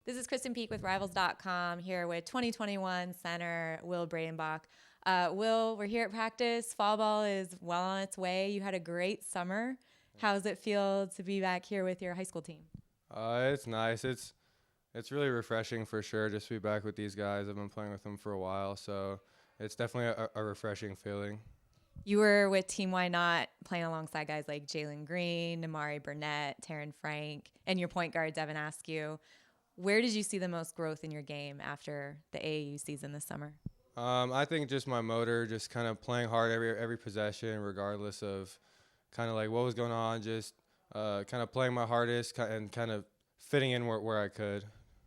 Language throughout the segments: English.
This is Krysten Peek with Rivals.com here with 2021 center Will Breidenbach. Will, we're here at practice. Fall ball is well on its way. You had a great summer. How does it feel to be back here with your high school team? It's nice. It's really refreshing for sure just to be back with these guys. I've been playing with them for a while, so it's definitely a refreshing feeling. You were with Team WhyNot playing alongside guys like Jalen Green, Namari Burnett, Taryn Frank, and your point guard, Devin Askew. Where did you see the most growth in your game after the AAU season this summer? I think just my motor, just kind of playing hard every possession, regardless of kind of like what was going on, just kind of playing my hardest and kind of fitting in where I could.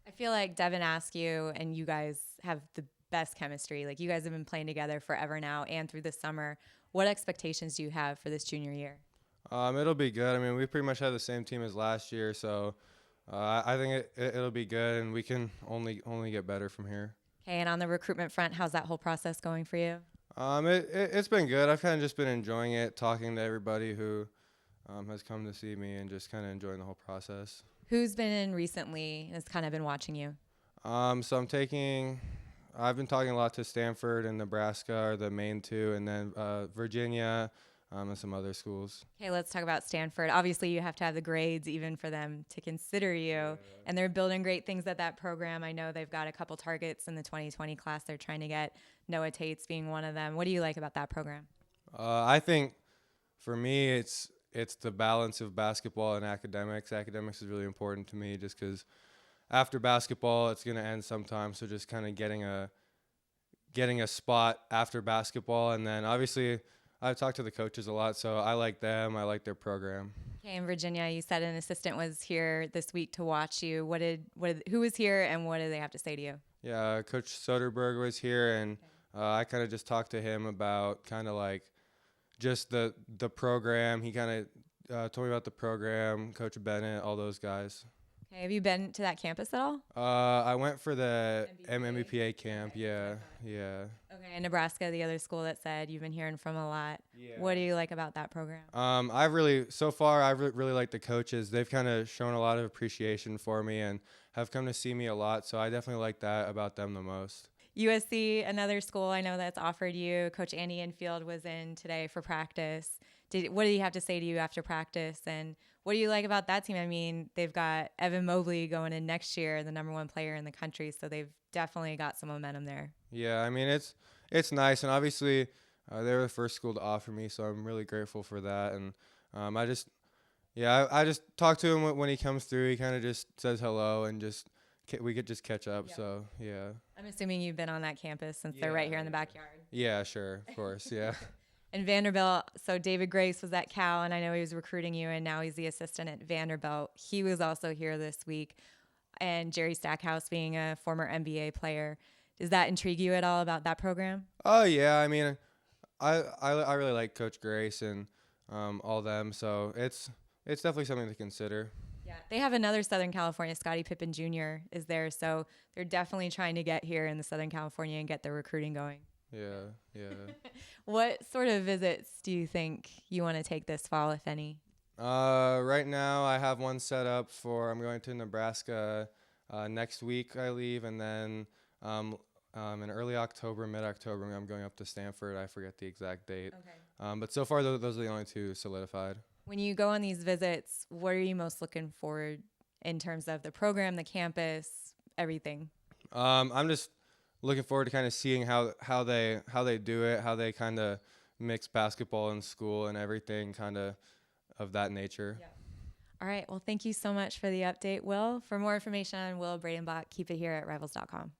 I feel like Devin Askew and you guys have the best chemistry. Like, you guys have been playing together forever now and through the summer. What expectations do you have for this junior year? It'll be good. I mean, we pretty much have the same team as last year, so I think it'll be good, and we can only get better from here. Okay, and on the recruitment front, how's that whole process going for you? It's been good. I've kind of just been enjoying it, talking to everybody who has come to see me, and just kind of enjoying the whole process. Who's been in recently and has kind of been watching you? So I've been talking a lot to Stanford and Nebraska are the main two, and then Virginia and some other schools. Okay, let's talk about Stanford. Obviously, you have to have the grades even for them to consider you, and they're building great things at that program. I know they've got a couple targets in the 2020 class they're trying to get, Noah Tates being one of them. What do you like about that program? I think for me, it's the balance of basketball and academics. Academics is really important to me just because after basketball, it's going to end sometime. So just kind of getting a spot after basketball. And then obviously I've talked to the coaches a lot, so I like them. I like their program. Okay, in Virginia, you said an assistant was here this week to watch you. Who was here and what did they have to say to you? Yeah, Coach Soderberg was here, and I kind of just talked to him about kind of like just the program. He kind of told me about the program, Coach Bennett, all those guys. Okay, have you been to that campus at all? I went for the MBPA camp. Yeah. Okay, and Nebraska, the other school that said you've been hearing from a lot. Yeah. What do you like about that program? I've really liked the coaches. They've kind of shown a lot of appreciation for me and have come to see me a lot. So I definitely like that about them the most. USC, another school I know that's offered you. Coach Andy Enfield was in today for practice. What did he have to say to you after practice? And what do you like about that team? I mean, they've got Evan Mobley going in next year, the #1 player in the country, so they've definitely got some momentum there. Yeah, I mean, it's nice, and obviously they were the first school to offer me, so I'm really grateful for that. And I just talk to him when he comes through. He kind of just says hello, and we could just catch up. Yep. So yeah. I'm assuming you've been on that campus since they're right here in the backyard. Yeah, sure, of course, yeah. And Vanderbilt, so David Grace was at Cal, and I know he was recruiting you, and now he's the assistant at Vanderbilt. He was also here this week, and Jerry Stackhouse being a former NBA player. Does that intrigue you at all about that program? Oh, yeah. I mean, I really like Coach Grace and all them, so it's definitely something to consider. Yeah, they have another Southern California, Scottie Pippen Jr. is there, so they're definitely trying to get here in the Southern California and get their recruiting going. Yeah. What sort of visits do you think you want to take this fall, if any? Right now I have one set up I'm going to Nebraska next week I leave, and then in early October, mid-October, I'm going up to Stanford. I forget the exact date. Okay. But so far those are the only two solidified. When you go on these visits, what are you most looking forward in terms of the program, the campus, everything? I'm just looking forward to kind of seeing how they do it, how they kind of mix basketball and school and everything kind of that nature. Yeah. All right. Well, thank you so much for the update, Will. For more information on Will Breidenbach, keep it here at Rivals.com.